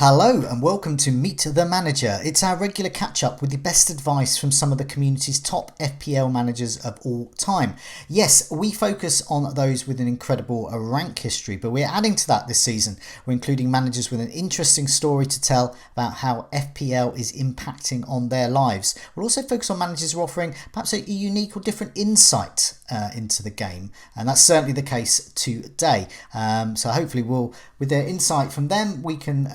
Hello and welcome to Meet the Manager. It's our regular catch up with the best advice from some of the community's top FPL managers of all time. Yes, we focus on those with an incredible rank history, but we're adding to that this season. We're including managers with an interesting story to tell about how FPL is impacting on their lives. We'll also focus on managers who are offering perhaps a unique or different insight into the game, and that's certainly the case today. So hopefully with their insight from them, we can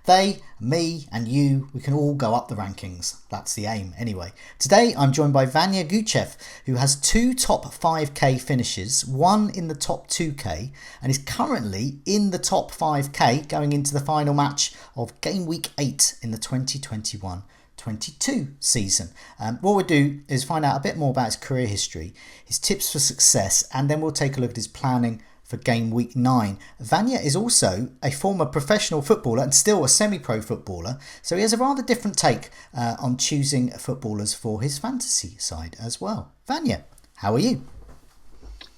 they, me and you, we can all go up the rankings. That's the aim anyway. Today I'm joined by Vanya Guchev, who has two top 5k finishes, one in the top 2k, and is currently in the top 5k going into the final match of Gameweek 8 in the 2021-22 season. What we'll do is find out a bit more about his career history, his tips for success, and then we'll take a look at his planning for game week 9. Vanya is also a former professional footballer and still a semi-pro footballer, so he has a rather different take on choosing footballers for his fantasy side as well. Vanya, how are you?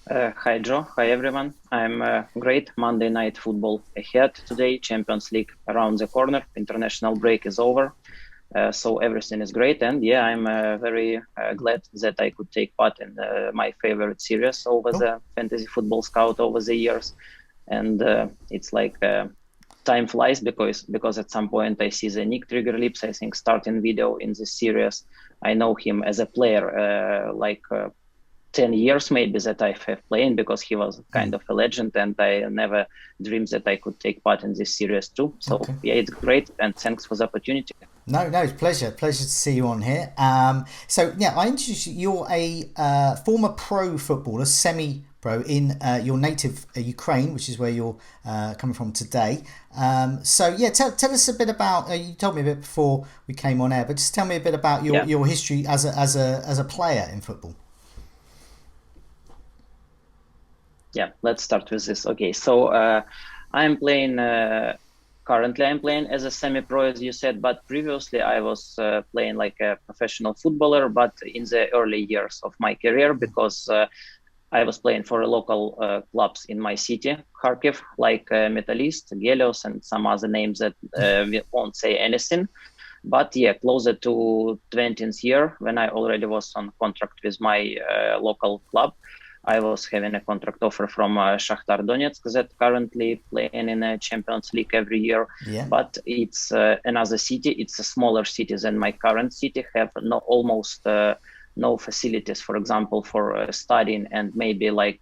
Hi Joe, hi everyone. I'm great. Monday night football ahead today. Champions League around the corner. International break is over. So everything is great, and yeah, I'm very glad that I could take part in my favorite series over the Fantasy Football Scout over the years, and it's like time flies because at some point I see the Nick Trigger Lips, I think, starting video in this series. I know him as a player 10 years maybe that I have played, because he was kind of a legend, and I never dreamed that I could take part in this series too. So yeah, it's great, and thanks for the opportunity. No, it's pleasure to see you on here. So yeah, I introduced you. You're a former pro footballer, semi-pro in your native Ukraine, which is where you're coming from today. So yeah, tell us a bit about. You told me a bit before we came on air, but just tell me a bit about your history as a player in football. Yeah, let's start with this. Okay, so I'm playing. Currently, I'm playing as a semi-pro, as you said, but previously I was playing like a professional footballer, but in the early years of my career, because I was playing for local clubs in my city, Kharkiv, like Metalist, Gelios, and some other names that we won't say anything. But yeah, closer to 20th year, when I already was on contract with my local club, I was having a contract offer from Shakhtar Donetsk that currently playing in a Champions League every year. Yeah. But it's another city. It's a smaller city than my current city. Have almost no facilities, for example, for studying and maybe like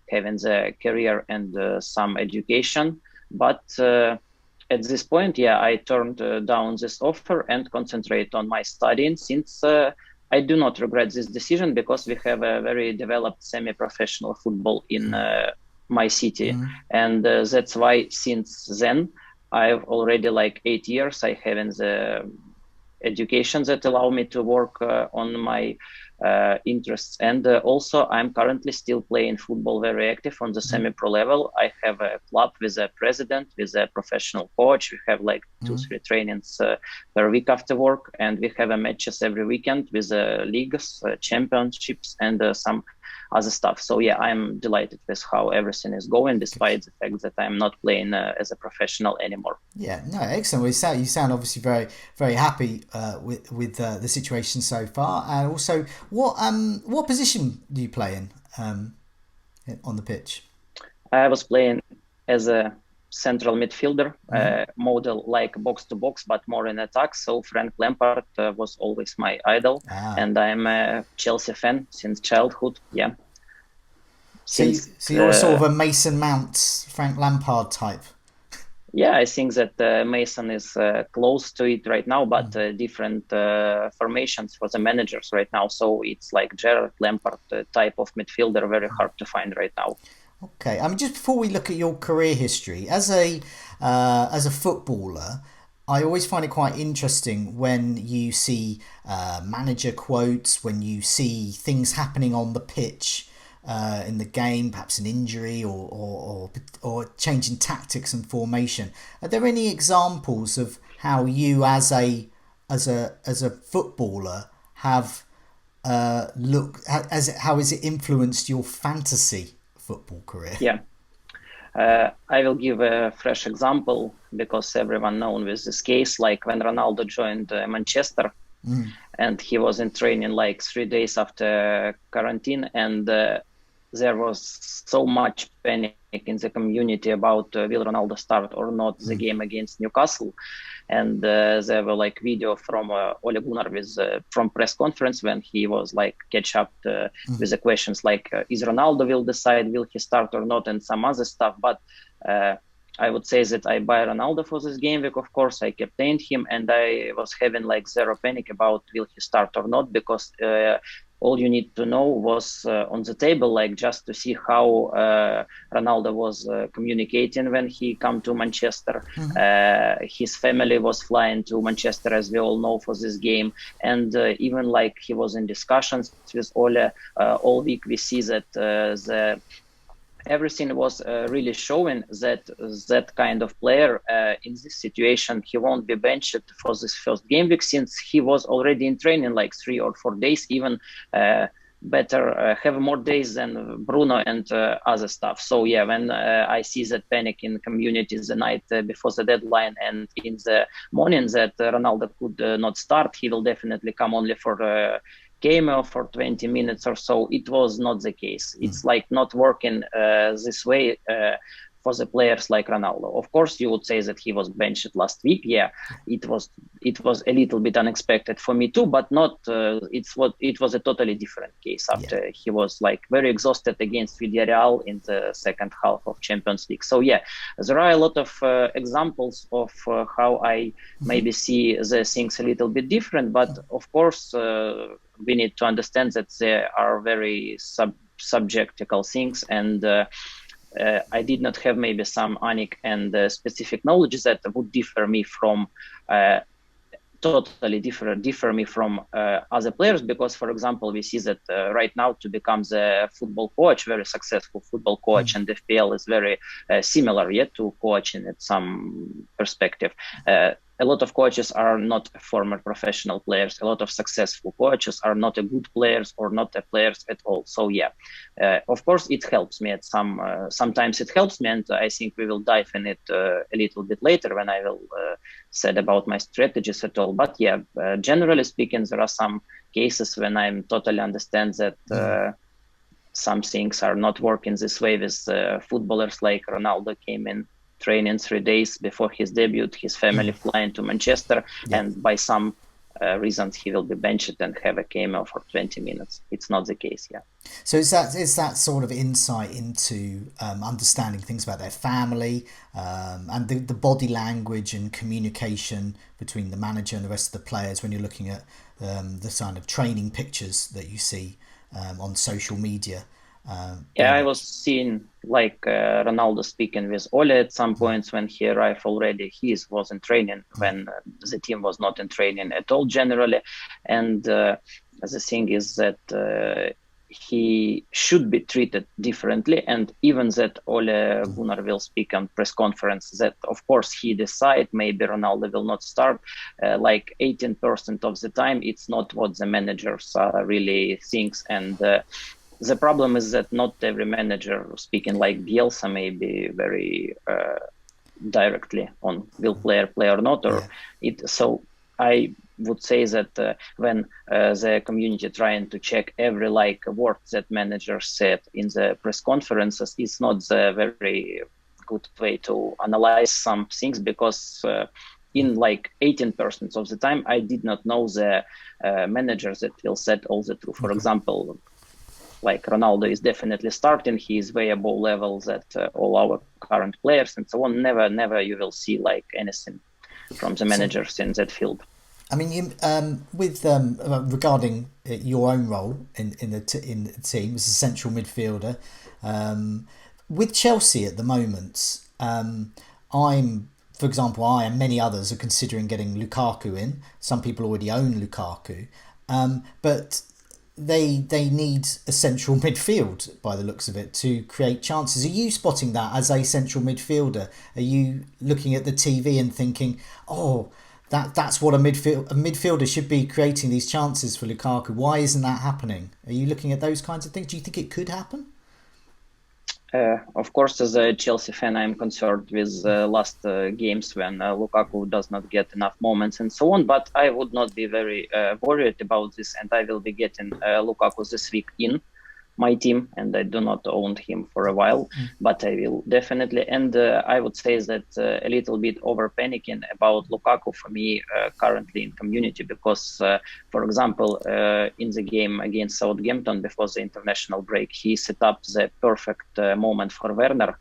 having the career and some education. But at this point, yeah, I turned down this offer and concentrate on my studying, since I do not regret this decision, because we have a very developed semi-professional football in my city. And that's why since then, I've already like 8 years, I have in the education that allow me to work on my interests. And also I'm currently still playing football very active on the semi-pro level. I have a club with a president, with a professional coach. We have like 2-3 trainings per week after work, and we have matches every weekend with leagues, championships, and some other stuff. So yeah, I'm delighted with how everything is going, despite the fact that I'm not playing as a professional anymore. Yeah, no, excellent. Well, you sound obviously very, very happy with the situation so far. And also, what position do you play in on the pitch? I was playing as a central midfielder, model like box to box, but more in attack. So Frank Lampard was always my idol, and I'm a Chelsea fan since childhood. Yeah. So you're sort of a Mason Mount, Frank Lampard type. Yeah, I think that Mason is close to it right now, but different formations for the managers right now. So it's like Gerrard Lampard type of midfielder, very hard to find right now. Okay, I mean, just before we look at your career history as a footballer, I always find it quite interesting when you see manager quotes, when you see things happening on the pitch in the game, perhaps an injury or change in tactics and formation. Are there any examples of how you, as a footballer, have how has it influenced your fantasy football career? Yeah. I will give a fresh example because everyone known with this case, like when Ronaldo joined Manchester, and he was in training like 3 days after quarantine, and there was so much panic in the community about will Ronaldo start or not the game against Newcastle. And there were like video from Ole Gunnar with from press conference when he was like catch up with the questions like is Ronaldo will decide will he start or not, and some other stuff. But I would say that I buy Ronaldo for this game week. Of course, I captained him, and I was having like zero panic about will he start or not, because all you need to know was on the table, like just to see how Ronaldo was communicating when he come to Manchester. His family was flying to Manchester, as we all know, for this game. And even like he was in discussions with Ole all week, we see that everything was really showing that that kind of player in this situation, he won't be benched for this first game week, since he was already in training like 3 or 4 days, even better, have more days than Bruno and other stuff. So yeah, when I see that panic in community the night before the deadline and in the morning that Ronaldo could not start, he will definitely come only for cameo for 20 minutes or so. It was not the case. It's like not working this way for the players like Ronaldo. Of course, you would say that he was benched last week. Yeah, it was a little bit unexpected for me too, but not. It was a totally different case after he was like very exhausted against Villarreal in the second half of Champions League. So yeah, there are a lot of examples of how I maybe see the things a little bit different, but of course. We need to understand that there are very subjectical things, and I did not have maybe some unique and specific knowledge that would differ me from totally differ me from other players, because for example we see that right now to become the football coach, very successful football coach, and FPL is very similar yet to coaching at some perspective. A lot of coaches are not former professional players. A lot of successful coaches are not a good players or not a players at all. So yeah, of course it helps me at sometimes it helps me, and I think we will dive in it a little bit later when I will said about my strategies at all. But yeah, generally speaking, there are some cases when I'm totally understand that some things are not working this way with footballers like Ronaldo came in training 3 days before his debut, his family flying to Manchester, and by some reasons he will be benched and have a cameo for 20 minutes. It's not the case, yeah. So is that sort of insight into understanding things about their family and the body language and communication between the manager and the rest of the players when you're looking at the kind of training pictures that you see on social media? I was seeing like Ronaldo speaking with Ole at some points when he arrived already. He was in training when the team was not in training at all generally. And the thing is that he should be treated differently. And even that Ole Gunnar will speak on press conference that, of course, he decide maybe Ronaldo will not start. Like 18% of the time, it's not what the managers really thinks. And the problem is that not every manager speaking like Bielsa may be very directly on will player play or not, or it. So I would say that when the community trying to check every like word that manager said in the press conferences, it's not the very good way to analyze some things, because in like 18% of the time, I did not know the managers that will set all the truth. For example, like Ronaldo is definitely starting. He is way above levels at all our current players and so on. Never you will see like anything from the managers in that field. I mean, you, with regarding your own role in the team as a central midfielder, with Chelsea at the moment, for example, I and many others are considering getting Lukaku in. Some people already own Lukaku, but they need a central midfield by the looks of it to create chances. Are you spotting that as a central midfielder? Are you looking at the TV and thinking, oh, that's what a midfielder should be, creating these chances for Lukaku? Why isn't that happening? Are you looking at those kinds of things? Do you think it could happen? Of course, as a Chelsea fan, I'm concerned with last games when Lukaku does not get enough moments and so on. But I would not be very worried about this, and I will be getting Lukaku this week in my team, and I do not own him for a while, but I will definitely. And I would say that a little bit over panicking about Lukaku for me currently in community, because, for example, in the game against Southampton before the international break, he set up the perfect moment for Werner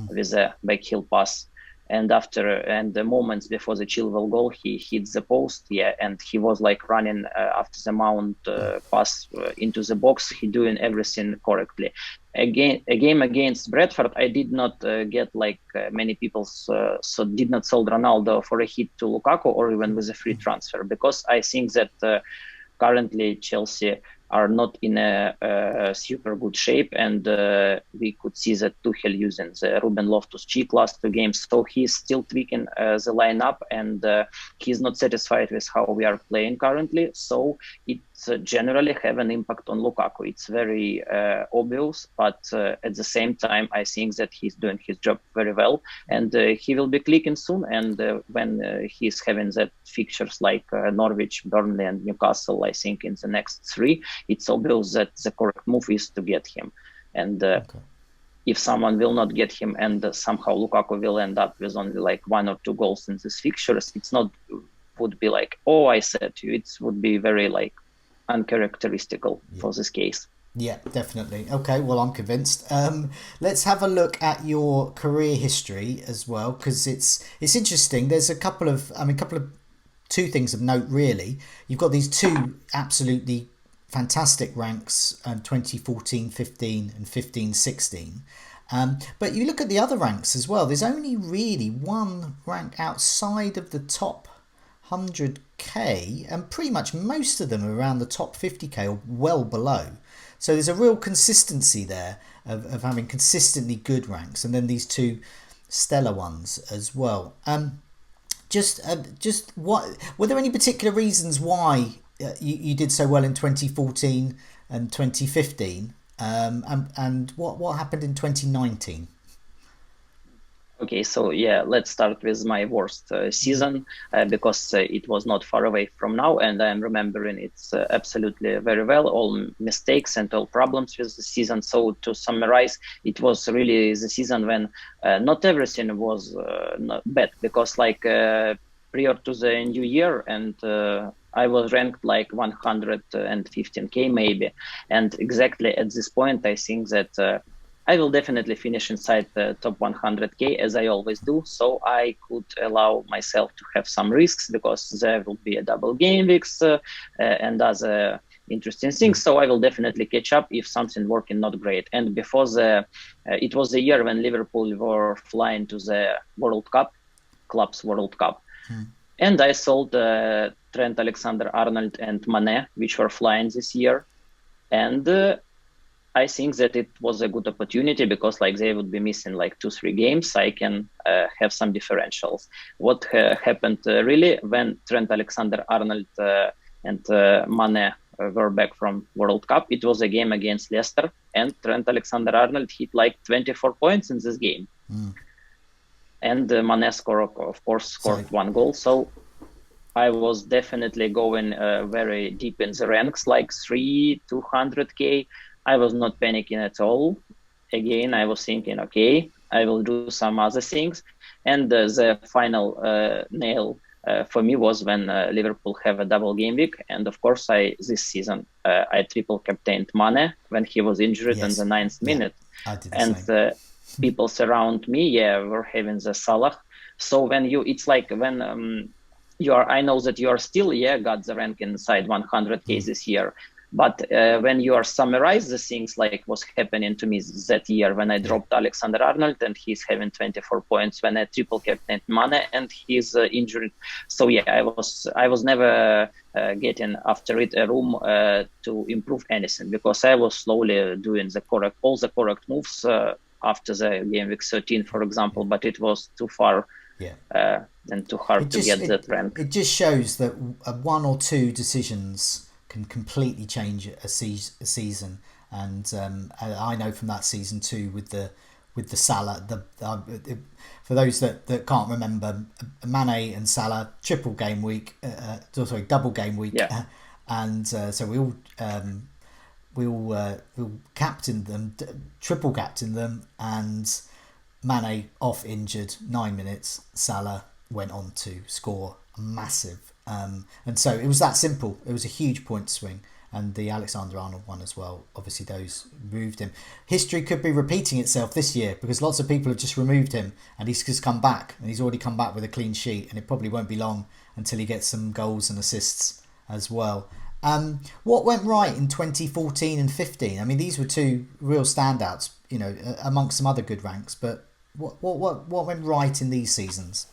with a backheel pass. And the moments before the Chilwell goal, he hit the post, and he was like running after the mount pass into the box. He doing everything correctly. Again, a game against Bradford, I did not get like many people so did not sold Ronaldo for a hit to Lukaku or even with a free transfer, because I think that currently Chelsea are not in a super good shape, and we could see that Tuchel using the Ruben Loftus-Cheek last two games, so he's still tweaking the lineup, and he's not satisfied with how we are playing currently, so it generally have an impact on Lukaku. It's very obvious, but at the same time, I think that he's doing his job very well, and he will be clicking soon, and when he's having that fixtures like Norwich, Burnley and Newcastle, I think in the next three, it's obvious that the correct move is to get him. And if someone will not get him and somehow Lukaku will end up with only like 1 or 2 goals in this fixtures, it's not would be like, oh, I said to you, it would be very like uncharacteristical for this case. Yeah, definitely. Okay, well, I'm convinced. Let's have a look at your career history as well, because it's interesting. There's a couple of, two things of note, really. You've got these two absolutely fantastic ranks, 2014, 15 and 15, 16. But you look at the other ranks as well. There's only really one rank outside of the top 100k, and pretty much most of them are around the top 50k or well below. So there's a real consistency there of having consistently good ranks, and then these two stellar ones as well. Just what were there any particular reasons why you did so well in 2014 and 2015, and what happened in 2019? Okay, so yeah, let's start with my worst season, because it was not far away from now, and I'm remembering it absolutely very well, all mistakes and all problems with the season. So to summarize, it was really the season when not everything was not bad, because like prior to the new year, and I was ranked like 115k maybe, and exactly at this point, I think that I will definitely finish inside the top 100k as I always do. So I could allow myself to have some risks, because there will be a double game weeks and other interesting things. So I will definitely catch up if something working not great. And before it was the year when Liverpool were flying to the World Cup, Clubs World Cup. And I sold Trent Alexander-Arnold and Mane, which were flying this year. And I think that it was a good opportunity, because like they would be missing like 2-3 games. I can have some differentials. What happened really when Trent Alexander-Arnold and Mane were back from World Cup, it was a game against Leicester, and Trent Alexander-Arnold hit like 24 points in this game. And Mane scored 1 goal. So I was definitely going very deep in the ranks, like 200k. I was not panicking at all. Again, I was thinking, okay, I will do some other things. And the final nail for me was when Liverpool have a double game week. And of course, this season, I triple captained Mane when he was injured in the 9th minute. I did the and same. People surround me, were having the Salah. So when it's like when I know that you are still, got the rank inside 100k this year. But when you are summarize the things like what's happening to me that year when I dropped Alexander-Arnold and he's having 24 points, when I triple captained Mane and he's injured. So I was never getting after it a room to improve anything, because I was slowly doing all the correct moves after the game week 13, for example, but it was too far. And too hard to get that rank. It just shows that one or two decisions can completely change a season, and I know from that season too with the with the Salah. For those that can't remember, Mane and Salah double game week, Yeah. and so we all captained them, triple captained them, and Mane off injured 9 minutes. Salah went on to score massive, and so it was that simple. It was a huge point swing, and the Alexander-Arnold one as well. Obviously, those moved him. History could be repeating itself this year because lots of people have just removed him, and he's just come back, and he's already come back with a clean sheet, and it probably won't be long until he gets some goals and assists as well. What went right in 2014 and 15? I mean, these were two real standouts, amongst some other good ranks. But what went right in these seasons?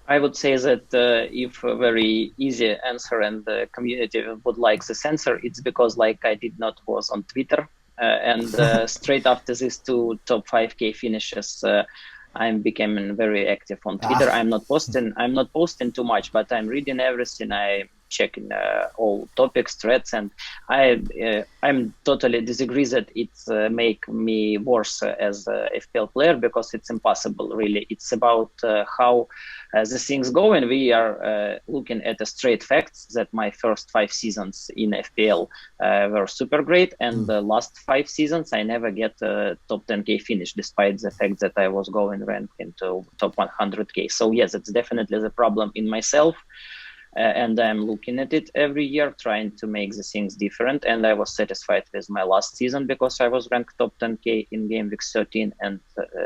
I would say that if a very easy answer and the community would like the answer, it's because like I did not was on Twitter and straight after these two top 5K finishes, I'm becoming very active on Twitter. I'm not posting too much, but I'm reading everything. I'm checking all topics, threads, and I'm totally disagree that it's make me worse as a FPL player because it's impossible. Really, it's about how the things go, and we are looking at the straight facts that my first 5 seasons in FPL were super great, and the last 5 seasons I never get a top 10k finish, despite the fact that I was going ranked into top 100k. So yes, it's definitely the problem in myself. And I'm looking at it every year, trying to make the things different. And I was satisfied with my last season because I was ranked top 10k in Gameweek 13 and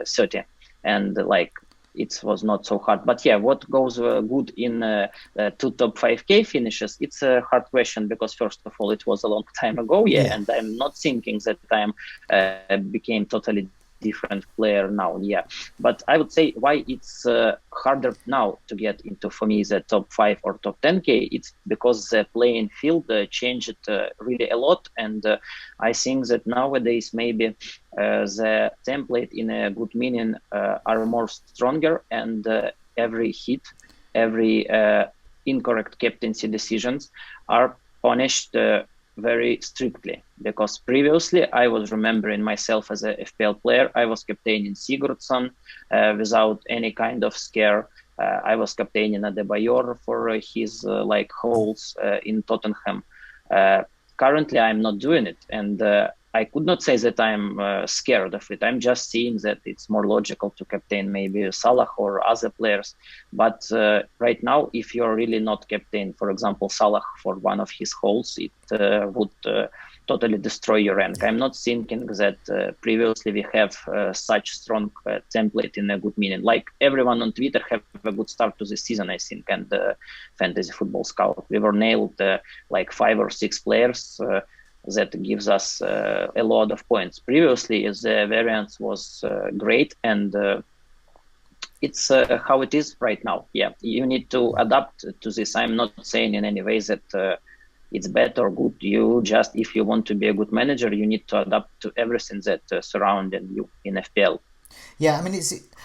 30. And like, it was not so hard. But yeah, what goes good in 2 top 5k finishes? It's a hard question because first of all, it was a long time ago. Yeah. And I'm not thinking that I became totally different player now. Yeah, but I would say why it's harder now to get into, for me, the top 5 or top 10k. It's because the playing field changed really a lot, and I think that nowadays maybe the template in a good meaning are more stronger, and every hit, every incorrect captaincy decisions are punished very strictly, because previously I was remembering myself as a FPL player. I was captaining Sigurdsson without any kind of scare. I was captaining Adebayor for his holes in Tottenham. Currently, I'm not doing it, and I could not say that I'm scared of it. I'm just seeing that it's more logical to captain maybe Salah or other players. But right now, if you're really not captain, for example, Salah for one of his holes, it would totally destroy your rank. I'm not thinking that previously we have such strong template in a good meaning. Like everyone on Twitter have a good start to this season, I think, and Fantasy Football Scout. We were nailed 5 or 6 players that gives us a lot of points. Previously, the variance was great, and it's how it is right now. Yeah, you need to adapt to this. I'm not saying in any way that it's bad or good. You just, if you want to be a good manager, you need to adapt to everything that surrounding you in FPL. Yeah,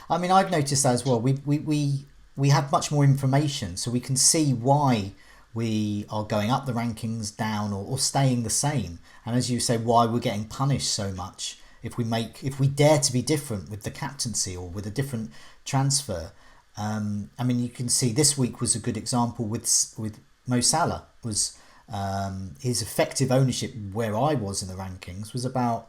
I mean, I've noticed that as well. We have much more information, so we can see why we are going up the rankings, down, or staying the same. And as you say, why we're getting punished so much if we dare to be different with the captaincy or with a different transfer. I mean, you can see this week was a good example with Mo Salah. Was his effective ownership where I was in the rankings was about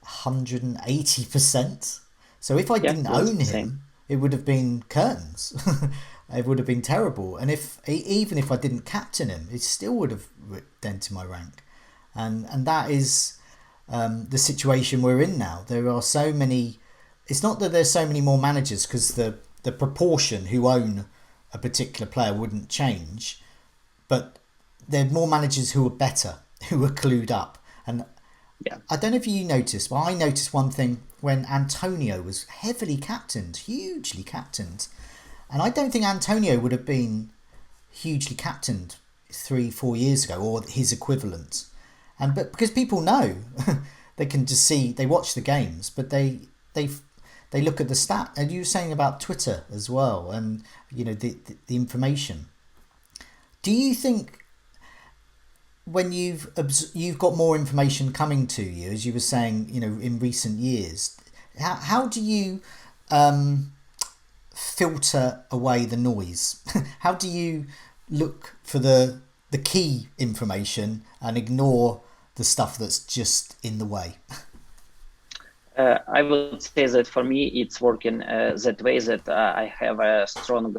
180%. So if I didn't own him, it would have been curtains. It would have been terrible. And even if I didn't captain him, it still would have dented my rank. And that is the situation we're in now. There are so many. It's not that there's so many more managers, because the proportion who own a particular player wouldn't change, but there are more managers who are better, who are clued up. And I don't know if you noticed, but I noticed one thing when Antonio was heavily captained, hugely captained. And I don't think Antonio would have been hugely captained 3-4 years ago, or his equivalent. But because people know, they can just see, they watch the games, but they look at the stat. And you were saying about Twitter as well, and the information. Do you think when you've got more information coming to you, as you were saying, in recent years, How do you um, filter away the noise? How do you look for the key information and ignore the stuff that's just in the way? I would say that for me, it's working that way that I have a strong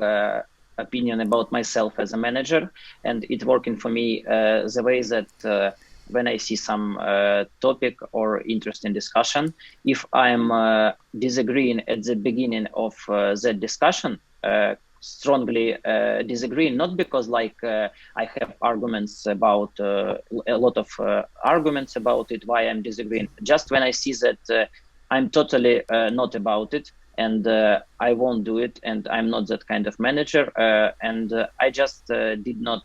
opinion about myself as a manager, and it's working for me the way that when I see some topic or interesting discussion, if I'm disagreeing at the beginning of that discussion, strongly disagreeing, not because I have arguments about a lot of arguments about it, why I'm disagreeing, just when I see that I'm totally not about it, and I won't do it, and I'm not that kind of manager, and I just did not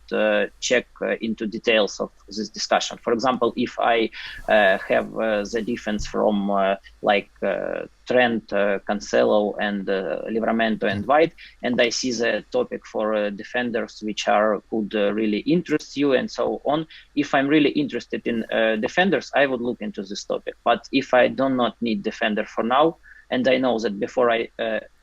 check into details of this discussion. For example, if I have the defense from Trent, Cancelo, and Livramento and White, and I see the topic for defenders which could really interest you and so on. If I'm really interested in defenders, I would look into this topic. But if I do not need defender for now, and I know that before I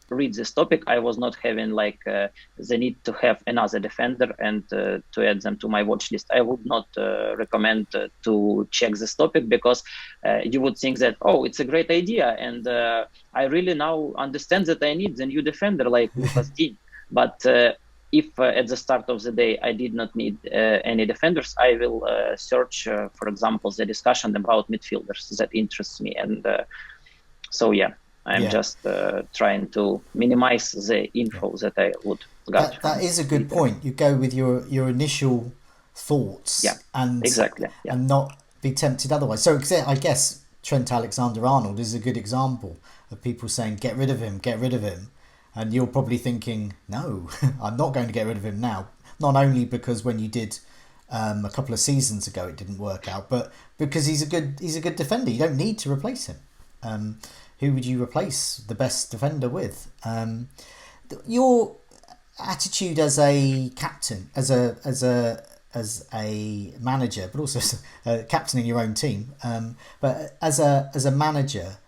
read this topic, I was not having the need to have another defender and to add them to my watch list, I would not recommend to check this topic, because you would think that, oh, it's a great idea, and I really now understand that I need the new defender like Lucas Dean. But if at the start of the day I did not need any defenders, I will search, for example, the discussion about midfielders that interests me. And so, yeah. I'm just trying to minimize the info that I would get. That is a good point. You go with your initial thoughts, and exactly, and not be tempted otherwise. So I guess Trent Alexander-Arnold is a good example of people saying get rid of him, and you're probably thinking, no, I'm not going to get rid of him now. Not only because when you did a couple of seasons ago it didn't work out, but because he's a good defender. You don't need to replace him. Who would you replace the best defender with? Your attitude as a captain, as a manager, but also captaining your own team, but as a manager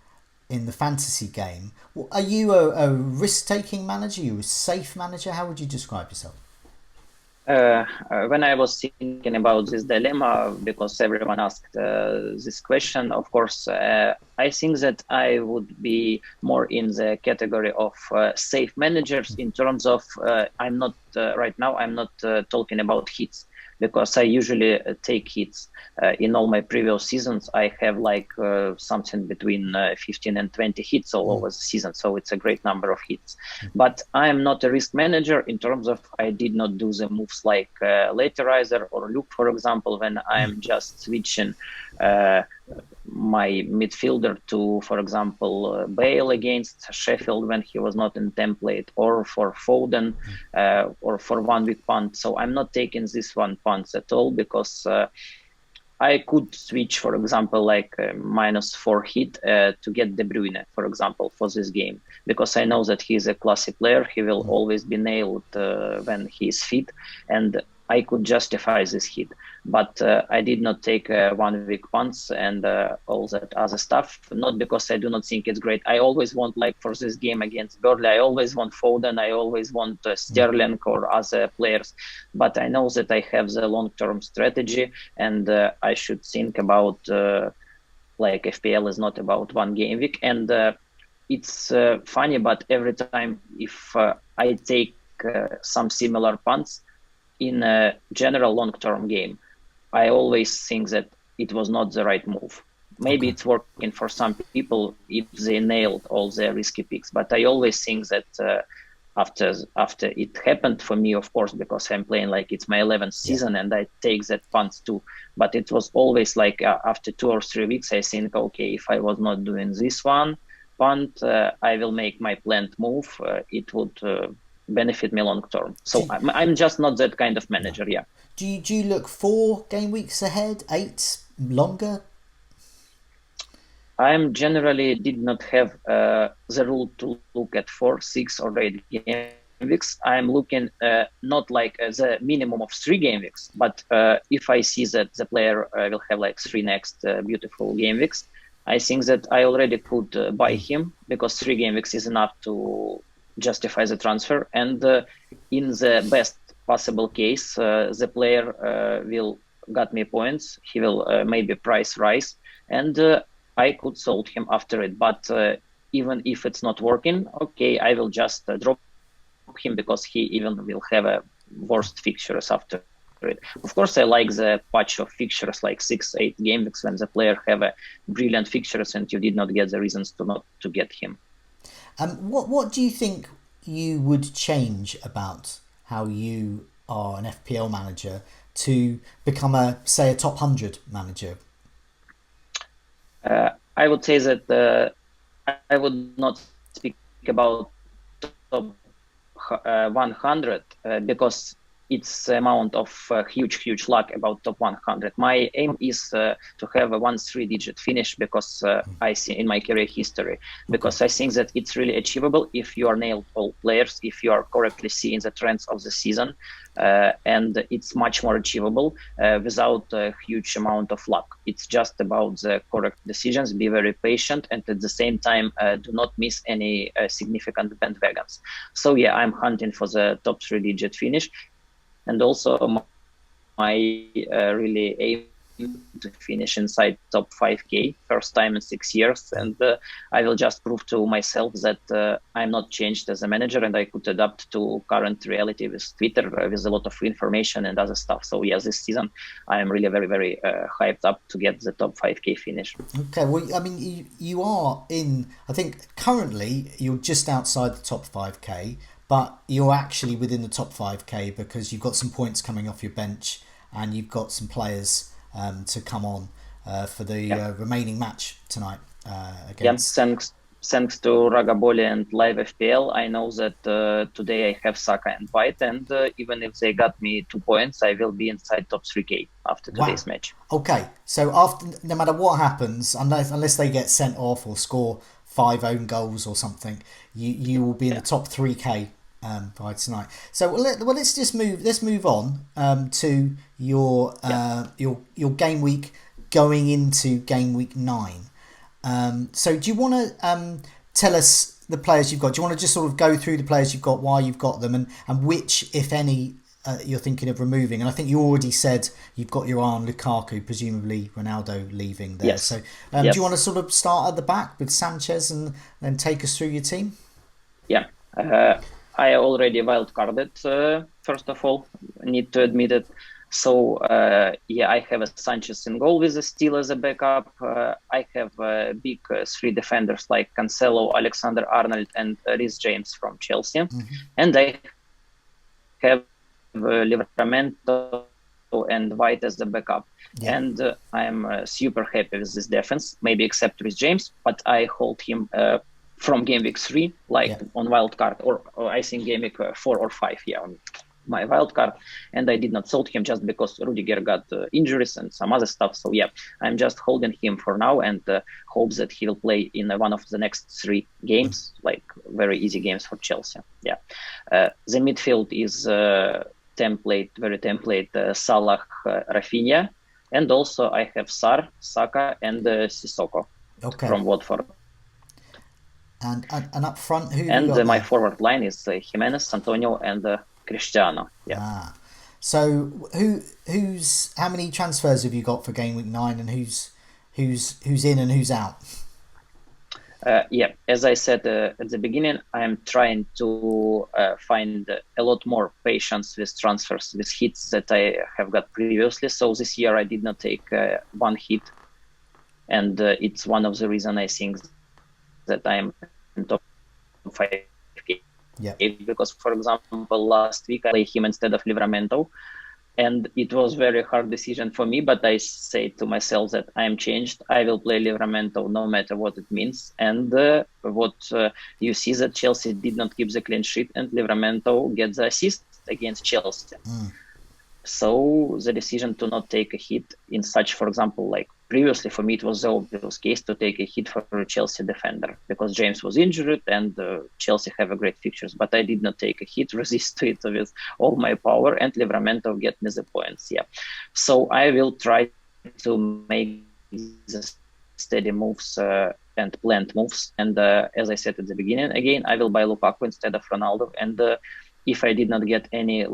in the fantasy game, are you a risk-taking manager? Are you a safe manager? How would you describe yourself? When I was thinking about this dilemma, because everyone asked this question, of course, I think that I would be more in the category of safe managers in terms of I'm not right now, I'm not talking about hits, because I usually take hits. In all my previous seasons, I have something between 15 and 20 hits all over the season. So it's a great number of hits. But I am not a risk manager in terms of I did not do the moves like Laterizer or Luke, for example, when I am just switching my midfielder to, for example, Bale against Sheffield when he was not in template, or for Foden, or for 1 week punt. So I'm not taking this one punts at all, because I could switch, for example, -4 hit to get De Bruyne, for example, for this game, because I know that he's a classy player. He will always be nailed when he's fit, and I could justify this hit. But I did not take 1 week punts and all that other stuff, not because I do not think it's great. I always want, for this game against Burnley, I always want Foden, I always want Sterling or other players. But I know that I have the long-term strategy, and I should think about, FPL is not about one game week. And it's funny, but every time if I take some similar punts in a general long-term game, I always think that it was not the right move. Maybe it's working for some people if they nailed all their risky picks, but I always think that after it happened for me, of course, because I'm playing it's my 11th season and I take that punt too. But it was always after 2 or 3 weeks, I think, okay, if I was not doing this one punt, I will make my planned move. It would benefit me long term. So I'm just not that kind of manager. Yeah. Do you look 4 game weeks ahead, 8 longer? I'm generally did not have the rule to look at 4, 6, or 8 game weeks. I'm looking not the minimum of 3 game weeks, but if I see that the player will have 3 next beautiful game weeks, I think that I already could buy him because 3 game weeks is enough to justify the transfer. And in the best possible case, the player will got me points. He will maybe price rise, and I could sold him after it. But even if it's not working, okay, I will just drop him because he even will have a worst fixtures after it. Of course, I like the patch of fixtures like 6-8 game weeks when the player have a brilliant fixtures and you did not get the reasons to not to get him. What do you think you would change about how you are an FPL manager to become a top 100 manager? I would say that I would not speak about top 100 because it's the amount of huge luck about top 100. My aim is to have a 1-3-digit finish because I see in my career history, because I think that it's really achievable if you are nailed all players, if you are correctly seeing the trends of the season, and it's much more achievable without a huge amount of luck. It's just about the correct decisions, be very patient, and at the same time do not miss any significant bandwagons. So yeah, I'm hunting for the top 3-digit finish. And also my really aim to finish inside top 5K, first time in 6 years. And I will just prove to myself that I'm not changed as a manager and I could adapt to current reality with Twitter, with a lot of information and other stuff. So yes, this season I am really very hyped up to get the top 5K finish. Okay, well, I mean, you are in, I think currently you're just outside the top 5K, but you're actually within the top 5K because you've got some points coming off your bench and you've got some players to come on for the remaining match tonight against. Yeah, thanks to Ragaboli and Live FPL, I know that today I have Saka and White, and even if they got me 2 points, I will be inside top 3K after today's match. Okay, so after, no matter what happens, unless they get sent off or score 5 own goals or something, you will be in the top 3K by tonight. So let's move on to your game week going into game week 9. So do you want to tell us the players you've got? Do you want to just sort of go through the players you've got, why you've got them, and which, if any, you're thinking of removing? And I think you already said you've got your eye on Lukaku, presumably Ronaldo leaving there. Yes. So do you want to sort of start at the back with Sanchez and then take us through your team? Yeah. I already wildcarded, first of all, need to admit it. So, I have a Sanchez in goal with a Steele as a backup. I have big 3 defenders like Cancelo, Alexander-Arnold, and Reece James from Chelsea. Mm-hmm. And I have Livramento and White as the backup. Yeah. And I'm super happy with this defense, maybe except Reece James, but I hold him from game week 3, on wildcard, or I think game week 4 or 5, on my wildcard, and I did not sold him just because Rudiger got injuries and some other stuff. So I'm just holding him for now and hope that he will play in one of the next 3 games, like very easy games for Chelsea. The midfield is very template, Salah, Rafinha, and also I have Sar, Saka, and Sissoko from Watford. And up front, who? And my forward line is Jimenez, Antonio, and Cristiano. So who's how many transfers have you got for game week 9, and who's in and who's out? As I said at the beginning, I'm trying to find a lot more patience with transfers, with hits that I have got previously. So this year I did not take one hit, and it's one of the reasons I think that I'm in top 5K. Because, for example, last week I played him instead of Livramento, and it was very hard decision for me, but I say to myself that I'm changed. I will play Livramento no matter what it means. And you see that Chelsea did not keep the clean sheet, and Livramento gets the assist against Chelsea. So the decision to not take a hit in such, for example, like previously for me, it was the obvious case to take a hit for a Chelsea defender because James was injured and Chelsea have a great fixtures. But I did not take a hit, resist to it with all my power, and Livramento get me the points. So I will try to make this steady moves and planned moves. And as I said at the beginning, again, I will buy Lukaku instead of Ronaldo. And if I did not get any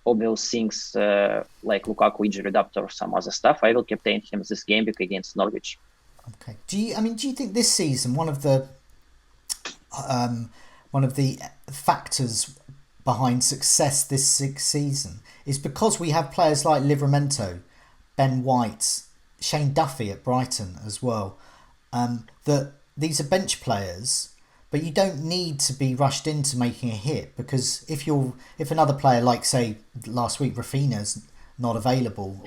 obvious things like Lukaku injury adapter or some other stuff, I will captain him this game week against Norwich. Okay. Do you think this season one of the factors behind success this season is because we have players like Livramento, Ben White, Shane Duffy at Brighton as well, that these are bench players, but you don't need to be rushed into making a hit, because if another player, like say last week Rafinha's not available,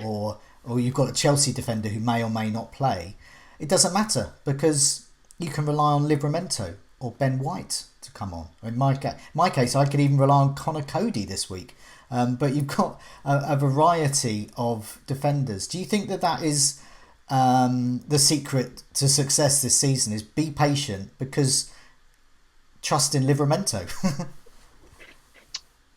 or you've got a Chelsea defender who may or may not play, it doesn't matter because you can rely on Livramento or Ben White to come on. In my case, I could even rely on Connor Cody this week. But you've got a variety of defenders. Do you think that is the secret to success this season, is be patient, because trust in Livramento?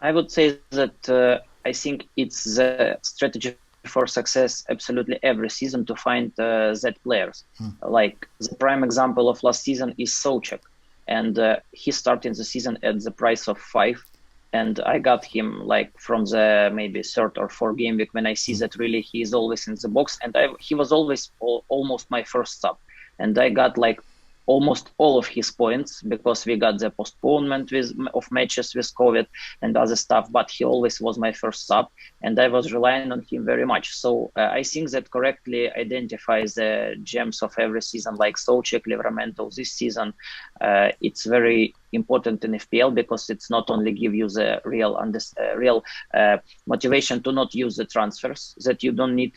I would say that I think it's the strategy for success absolutely every season to find Z players. Like the prime example of last season is Souček, and he started the season at the price of 5. And I got him like from the maybe third or fourth game week, when I see that really he is always in the box, and he was always almost my first sub, and I got like almost all of his points because we got the postponement of matches with COVID and other stuff, but he always was my first sub, and I was relying on him very much. So I think that correctly identifies the gems of every season, like Souček, Livramento this season. It's very important in FPL because it's not only give you the real motivation to not use the transfers that you don't need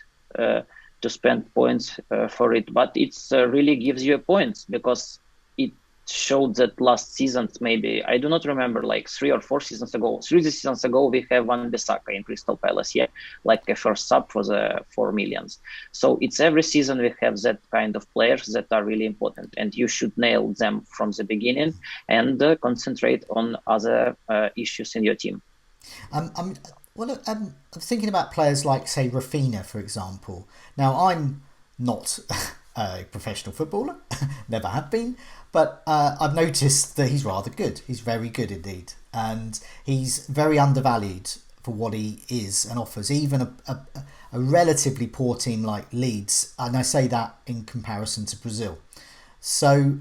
to spend points for it, but it's really gives you points because it showed that last season, maybe I do not remember, like 3 seasons ago we have Van Bissaka in Crystal Palace, like a first sub for the 4 millions. So it's every season we have that kind of players that are really important, and you should nail them from the beginning and concentrate on other issues in your team. I'm thinking about players like, say, Rafinha, for example. Now, I'm not a professional footballer, never have been, but I've noticed that he's rather good. He's very good indeed. And he's very undervalued for what he is and offers, even a relatively poor team like Leeds. And I say that in comparison to Brazil. So,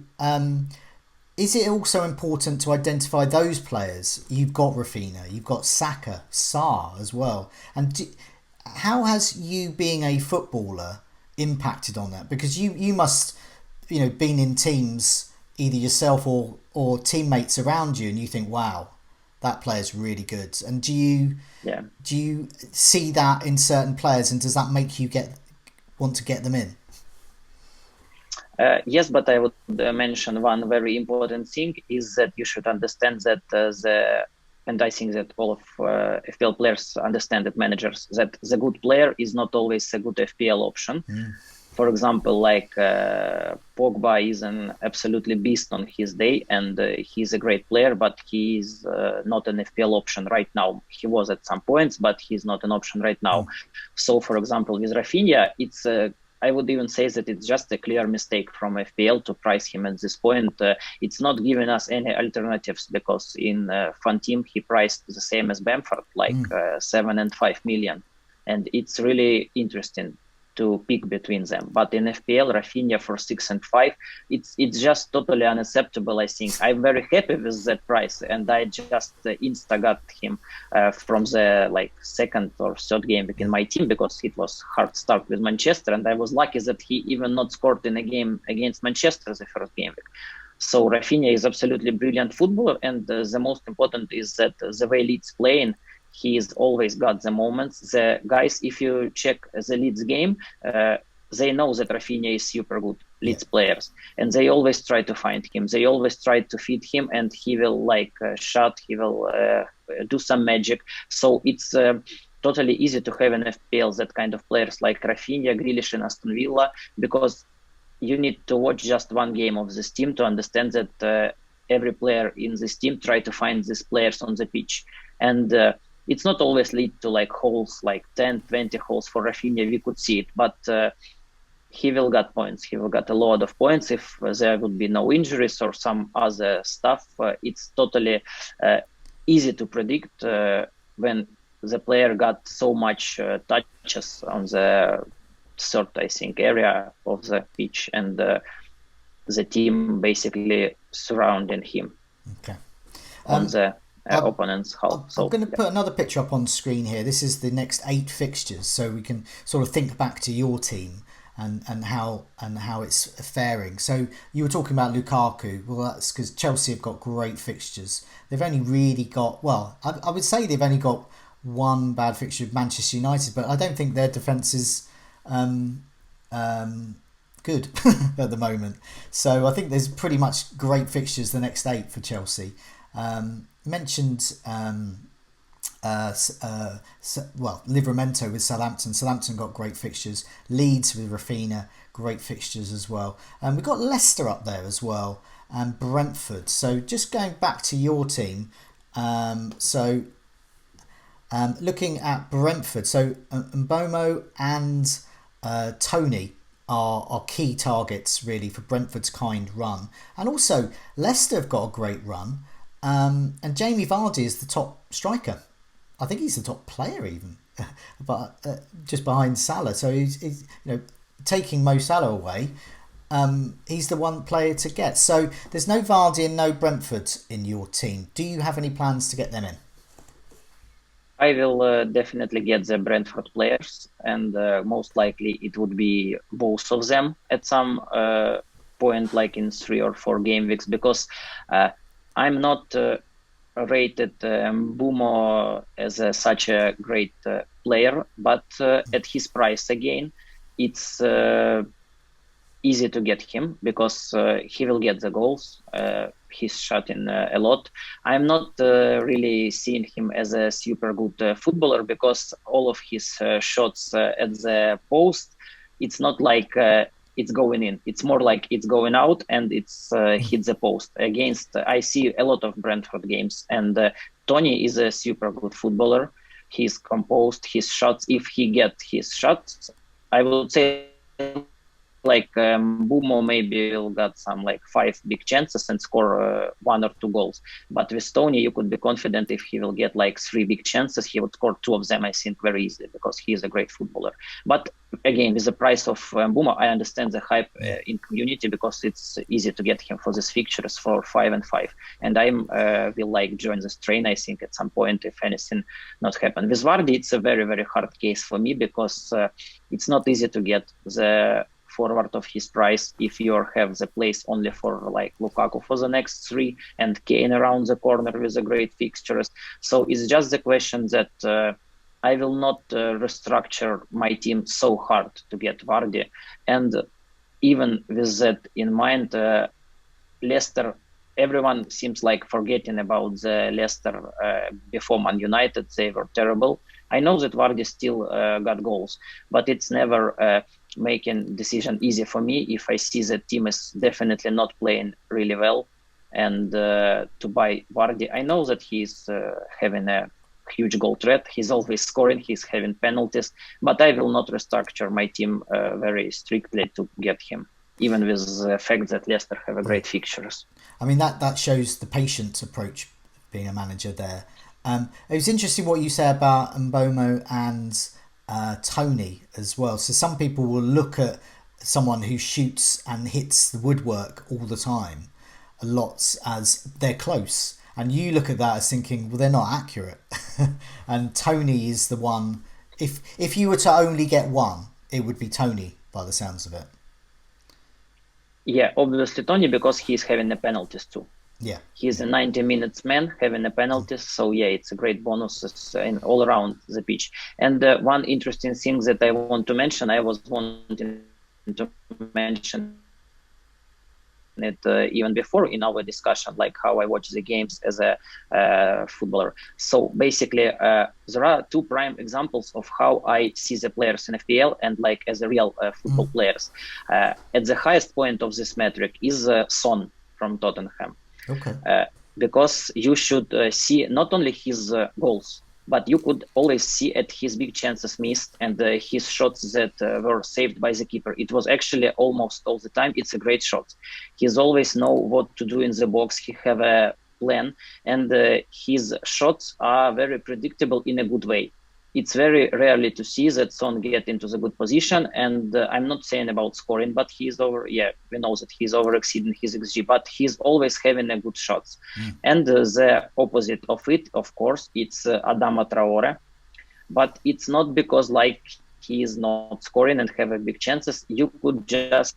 is it also important to identify those players? You've got Rafinha, you've got Saka, Sarr as well. And how has you being a footballer impacted on that? Because you must, been in teams, either yourself or teammates around you, and you think, wow, that player's really good. And do you see that in certain players, and does that make you want to get them in? Yes, but I would mention one very important thing is that you should understand that and I think that all of FPL players understand, that managers, that the good player is not always a good FPL option. For example, like Pogba is an absolutely beast on his day, and he's a great player, but he's not an FPL option right now. He was at some points, but he's not an option right now. So, for example, with Rafinha, it's I would even say that it's just a clear mistake from FPL to price him at this point. It's not giving us any alternatives, because in Fun Team he priced the same as Bamford, like 7 and 5 million. And it's really interesting to pick between them. But in FPL, Rafinha for 6 and 5, it's just totally unacceptable, I think. I'm very happy with that price, and I just insta got him from the second or third game week in my team, because it was hard start with Manchester, and I was lucky that he even not scored in a game against Manchester the first game week. So Rafinha is absolutely brilliant footballer, and the most important is that the way Leeds playing, he's always got the moments. The guys, if you check the Leeds game, they know that Rafinha is super good, Leeds players, and they always try to find him. They always try to feed him, and he will shot, he will do some magic. So it's totally easy to have in FPL that kind of players like Rafinha, Grealish, and Aston Villa, because you need to watch just one game of this team to understand that every player in this team try to find these players on the pitch. And it's not always lead to holes, like 10, 20 holes for Rafinha. We could see it, but he will get points. He will get a lot of points if there would be no injuries or some other stuff. It's totally easy to predict when the player got so much touches on the third, I think, area of the pitch, and the team basically surrounding him on the opponent's half. I'm going to put another picture up on screen here. This is the next 8 fixtures, so we can sort of think back to your team and how it's faring. So you were talking about Lukaku. Well, that's because Chelsea have got great fixtures. They've only really got, well, I would say they've only got one bad fixture with Manchester United, but I don't think their defence is good at the moment. So I think there's pretty much great fixtures the next 8 for Chelsea. Mentioned Livramento with Southampton. Southampton got great fixtures. Leeds with Rafinha, great fixtures as well. And we've got Leicester up there as well, and Brentford. So just going back to your team, looking at Brentford, so Mbomo and Tony are key targets really for Brentford's kind run. And also Leicester have got a great run, and Jamie Vardy is the top striker. I think he's the top player even, but just behind Salah. So he's taking Mo Salah away. He's the one player to get. So there's no Vardy and no Brentford in your team. Do you have any plans to get them in? I will definitely get the Brentford players, and most likely it would be both of them at some point, like in 3 or 4 game weeks, because I'm not rated Mbumo as such a great player, but at his price again, it's easy to get him because he will get the goals. He's shot in a lot. I'm not really seeing him as a super good footballer because all of his shots at the post, it's not like it's going in. It's more like it's going out and it's hit the post. I see a lot of Brentford games, and Tony is a super good footballer. He's composed, his shots, if he get his shots, I would say like Bumo maybe will got some like 5 big chances and score 1 or 2 goals. But with Tony, you could be confident if he will get like 3 big chances, he would score 2 of them, I think, very easily because he is a great footballer. But again, with the price of Bumo, I understand the hype in community because it's easy to get him for these fixtures for 5 and 5. And I will like join this train, I think, at some point if anything not happen. With Vardy, it's a very, very hard case for me because it's not easy to get the forward of his price if you have the place only for like Lukaku for the next 3 and Kane around the corner with the great fixtures. So it's just the question that I will not restructure my team so hard to get Vardy. And even with that in mind, Leicester, everyone seems like forgetting about the Leicester before Man United. They were terrible. I know that Vardy still got goals, but it's never making decision easy for me if I see the team is definitely not playing really well. And to buy Vardy, I know that he's having a huge goal threat. He's always scoring. He's having penalties, but I will not restructure my team very strictly to get him, even with the fact that Leicester have a great fixtures. I mean, that shows the patient approach being a manager there. It was interesting what you said about Mbomo and Tony as well. So some people will look at someone who shoots and hits the woodwork all the time a lot as they're close, and you look at that as thinking, well, they're not accurate. And Tony is the one. If you were to only get one, it would be Tony by the sounds of it. Yeah, obviously Tony, because he's having the penalties too. Yeah, he's a 90 minutes man having the penalties, so yeah, it's a great bonus in all around the pitch. And one interesting thing that I want to mention, I was wanting to mention it even before in our discussion, like how I watch the games as a footballer. So basically, there are 2 prime examples of how I see the players in FPL and like as a real football players. At the highest point of this metric is Son from Tottenham. Okay. Because you should see not only his goals, but you could always see at his big chances missed and his shots that were saved by the keeper. It was actually almost all the time. It's a great shot. He's always know what to do in the box. He have a plan, and his shots are very predictable in a good way. It's very rarely to see that Son get into the good position, and I'm not saying about scoring, but he's over. Yeah, we know that he's over exceeding his XG, but he's always having a good shots. And the opposite of it, of course, it's Adama Traore, but it's not because like he is not scoring and have a big chances. You could just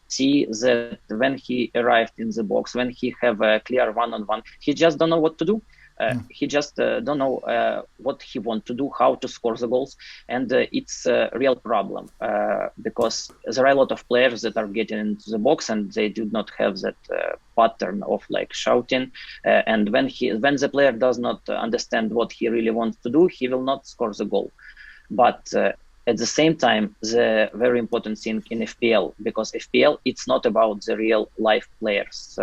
see that when he arrived in the box, when he have a clear one-on-one, he just don't know what to do. He just don't know what he want to do, how to score the goals, and it's a real problem because there are a lot of players that are getting into the box and they do not have that pattern of like shouting. And when the player does not understand what he really wants to do, he will not score the goal. But at the same time, the very important thing in FPL, because FPL it's not about the real life players.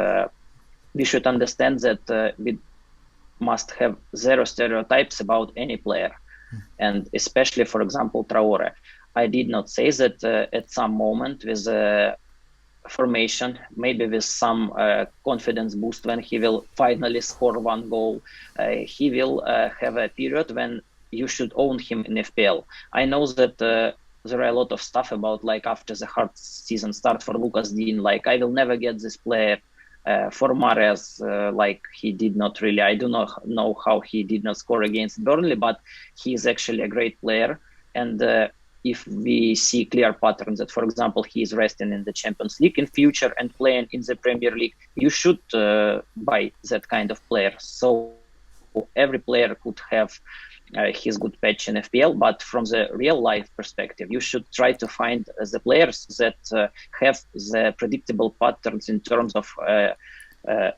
We should understand that we must have zero stereotypes about any player, and especially, for example, Traore. I did not say that at some moment with a formation, maybe with some confidence boost when he will finally score one goal, he will have a period when you should own him in FPL. I know that there are a lot of stuff about like after the hard season start for Lucas Dean, like I will never get this player. For Mahrez, like he did not really, I do not know how he did not score against Burnley, but he is actually a great player. And if we see clear patterns that, for example, he is resting in the Champions League in future and playing in the Premier League, you should buy that kind of player. So every player could have his good patch in FPL, but from the real life perspective, you should try to find the players that have the predictable patterns in terms of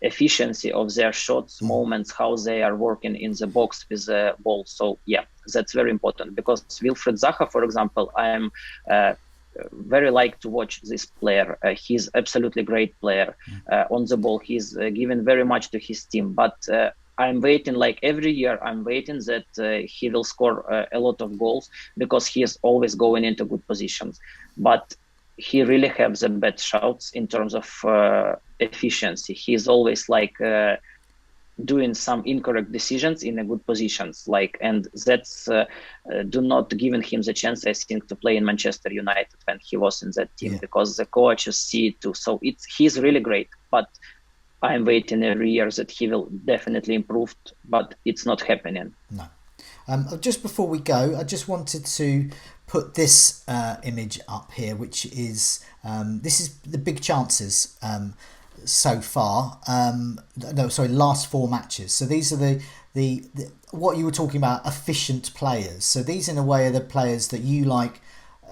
efficiency of their shots, moments, how they are working in the box with the ball. So yeah, that's very important because Wilfried Zaha, for example, I am very like to watch this player. He's absolutely great player on the ball. He's given very much to his team, but I'm waiting, like every year, I'm waiting that he will score a lot of goals because he is always going into good positions. But he really has the bad shots in terms of efficiency. He's always like doing some incorrect decisions in a good positions, like, and that's do not giving him the chance, I think, to play in Manchester United when he was in that team because the coaches see it too. So he's really great, but I'm waiting every year that he will definitely improve, but it's not happening. No. Just before we go, I just wanted to put this image up here, which is this is the big chances so far. Last four matches. So these are the what you were talking about, efficient players. So these, in a way, are the players that you like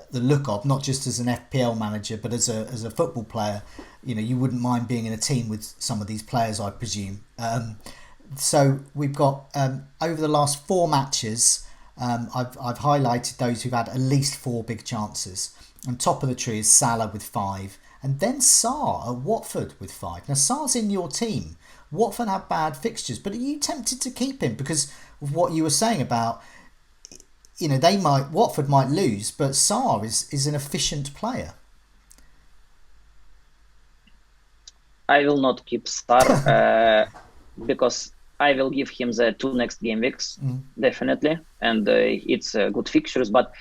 the look of, not just as an FPL manager, but as a football player. You know, you wouldn't mind being in a team with some of these players, I presume. So we've got over the last four matches, I've highlighted those who've had at least four big chances. On top of the tree is Salah with 5, and then Sarr at Watford with 5. Now Sarr's in your team. Watford have bad fixtures, but are you tempted to keep him because of what you were saying about, you know, Watford might lose, but Sarr is an efficient player. I will not keep Sarr because I will give him the 2 next game weeks, definitely, and it's good fixtures. But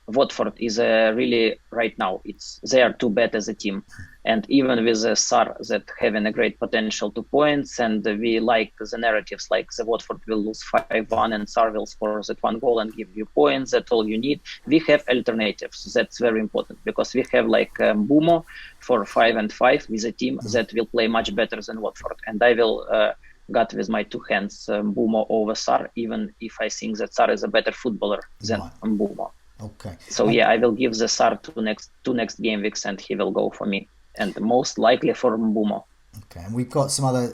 Watford is really right now. They are too bad as a team, and even with Sarr that having a great potential 2 points, and we like the narratives like the Watford will lose 5-1 and Sarr will score that 1 goal and give you points. That's all you need. We have alternatives. That's very important because we have like Mbumo for 5 and 5 with a team that will play much better than Watford, and I will. Got with my 2 hands Mbumo over Sarr, even if I think that Sarr is a better footballer than Mbumo. Okay. So I will give the Sarr two next game weeks, and he will go for me, and most likely for Mbumo. Okay, and we've got some other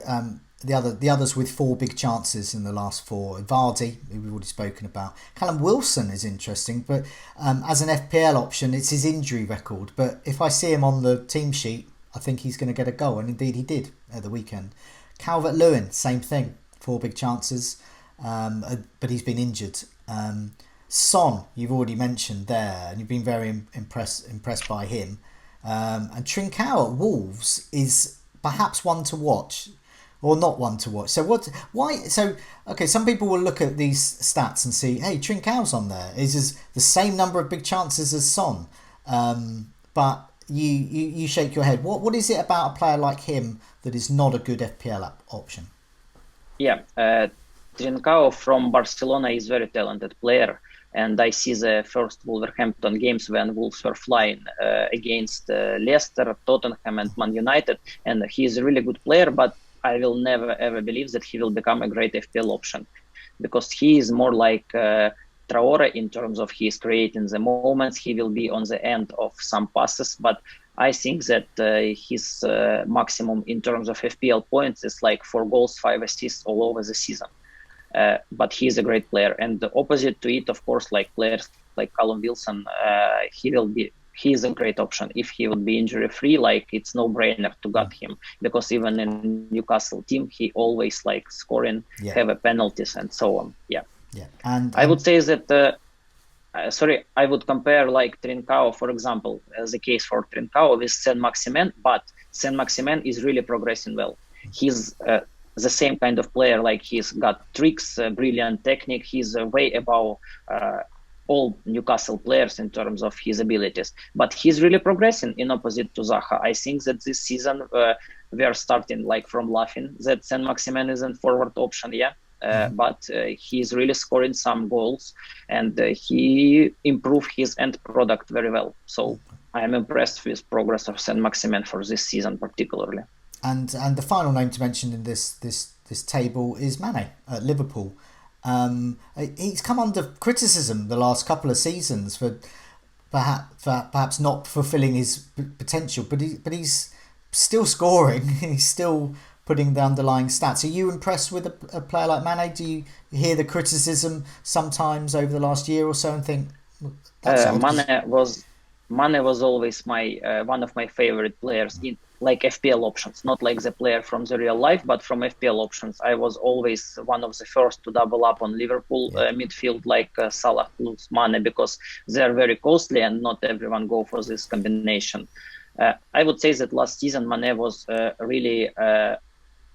the others with 4 big chances in the last 4. Vardy, who we've already spoken about. Callum Wilson is interesting, but as an FPL option, it's his injury record. But if I see him on the team sheet, I think he's going to get a goal, and indeed he did at the weekend. Calvert-Lewin, same thing, 4 big chances. but he's been injured. Son, you've already mentioned there, and you've been very impressed by him. And Trincao at Wolves is perhaps one to watch, or not one to watch. So why? So okay, some people will look at these stats and see, hey, Trincao's on there. Is the same number of big chances as Son, but you shake your head. What is it about a player like him that is not a good FPL option? Yeah, Trincao from Barcelona is very talented player. And I see the first Wolverhampton games when Wolves were flying against Leicester, Tottenham, and Man United. And he's a really good player, but I will never ever believe that he will become a great FPL option, because he is more like Traore in terms of he's creating the moments. He will be on the end of some passes, but I think that his maximum in terms of FPL points is like 4 goals, 5 assists all over the season. But he's a great player, and the opposite to it, of course, like players like Callum Wilson, he's a great option. If he would be injury free, like it's no brainer to get him, because even in Newcastle team, he always like scoring, have a penalties and so on. Yeah. And I would say that, I would compare like Trincao, for example, as a case for Trincao with Saint-Maximin, but Saint-Maximin is really progressing well. He's the same kind of player, like he's got tricks, brilliant technique. He's way above all Newcastle players in terms of his abilities. But he's really progressing in opposite to Zaha. I think that this season we are starting like from laughing that Saint-Maximin isn't forward option, but he's really scoring some goals, and he improved his end product very well. So I am impressed with progress of Saint-Maximin for this season particularly. And the final name to mention in this table is Mane at Liverpool. He's come under criticism the last couple of seasons for perhaps not fulfilling his potential, but he's still scoring. He's still putting the underlying stats. Are you impressed with a player like Mane? Do you hear the criticism sometimes over the last year or so and think Mane was always my one of my favorite players in like FPL options, not like the player from the real life, but from FPL options. I was always one of the first to double up on Liverpool midfield, like Salah plus Mane, because they are very costly and not everyone go for this combination. I would say that last season Mane was really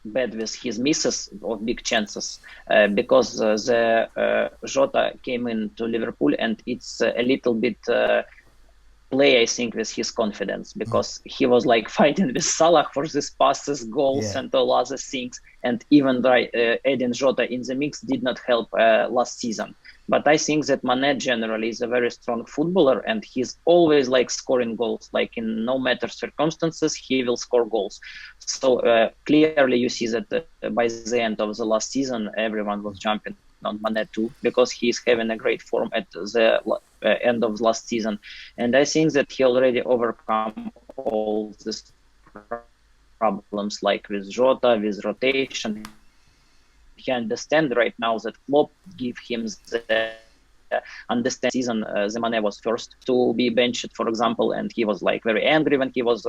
bad with his misses of big chances because the Jota came into Liverpool, and it's a little bit play, I think, with his confidence, because he was like fighting with Salah for these passes, goals, and all other things. And even adding Jota in the mix did not help last season. But I think that Mane generally is a very strong footballer, and he's always like scoring goals. Like in no matter circumstances, he will score goals. So clearly you see that by the end of the last season, everyone was jumping on Mane too, because he's having a great form at the end of last season. And I think that he already overcome all these problems, like with Jota, with rotation. He understands right now that Klopp give him the understand season. The Mane was first to be benched, for example, and he was like very angry when he was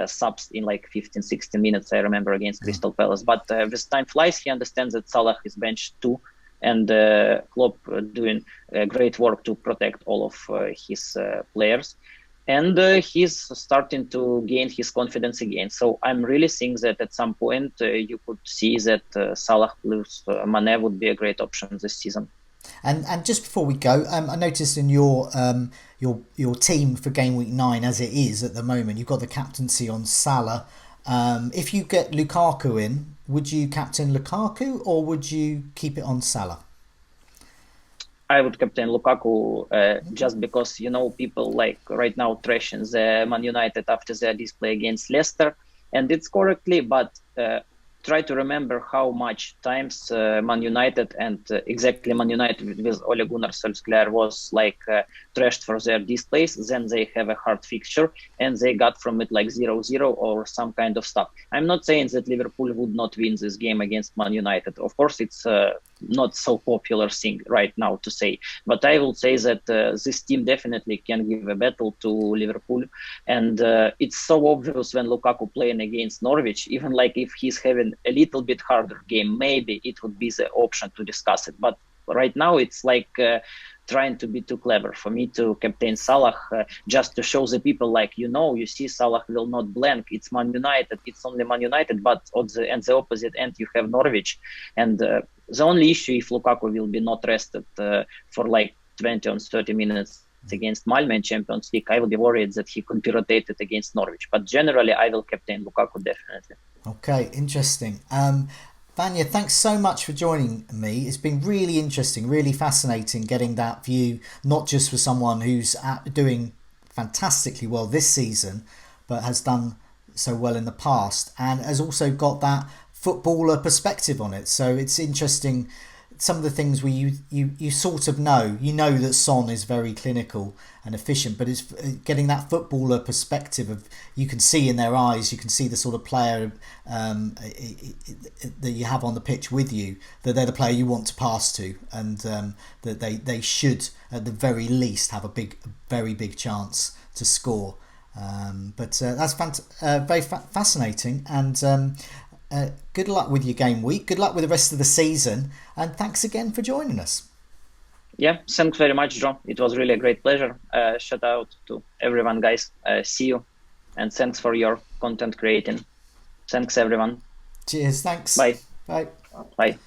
subs in like 15-16 minutes, I remember, against Crystal Palace. But with time flies, he understands that Salah is benched too, and Klopp doing great work to protect all of his players. And he's starting to gain his confidence again. So I'm really think that at some point you could see that Salah plus Mane would be a great option this season. And just before we go, I noticed in your team for Gameweek 9, as it is at the moment, you've got the captaincy on Salah. If you get Lukaku in, would you captain Lukaku or would you keep it on Salah? I would captain Lukaku just because, people like right now trashing the Man United after their display against Leicester, and it's correctly, but try to remember how much times Man United and exactly Man United with Ole Gunnar Solskjaer was like trashed for their displays. Then they have a hard fixture and they got from it like 0-0 or some kind of stuff. I'm not saying that Liverpool would not win this game against Man United. Of course, it's not so popular thing right now to say. But I will say that this team definitely can give a battle to Liverpool. And it's so obvious when Lukaku playing against Norwich, even like if he's having a little bit harder game, maybe it would be the option to discuss it. But right now it's like trying to be too clever for me to captain Salah, just to show the people, like, you see Salah will not blank. It's Man United. It's only Man United, but on the opposite end you have Norwich. And the only issue if Lukaku will be not rested for like 20 or 30 minutes against Malmö in Champions League, I will be worried that he could be rotated against Norwich. But generally, I will captain Lukaku definitely. Okay, interesting. Vanya, thanks so much for joining me. It's been really interesting, really fascinating getting that view, not just for someone who's doing fantastically well this season, but has done so well in the past and has also got that footballer perspective on it. So it's interesting, some of the things where you sort of you know that Son is very clinical and efficient, but it's getting that footballer perspective of, you can see in their eyes, you can see the sort of player that you have on the pitch with you, that they're the player you want to pass to, and that they should at the very least have a very big chance to score. But that's very fascinating, and good luck with your game week. Good luck with the rest of the season. And thanks again for joining us. Yeah, thanks very much, John. It was really a great pleasure. Shout out to everyone, guys. See you. And thanks for your content creating. Thanks, everyone. Cheers. Thanks. Bye. Bye. Bye.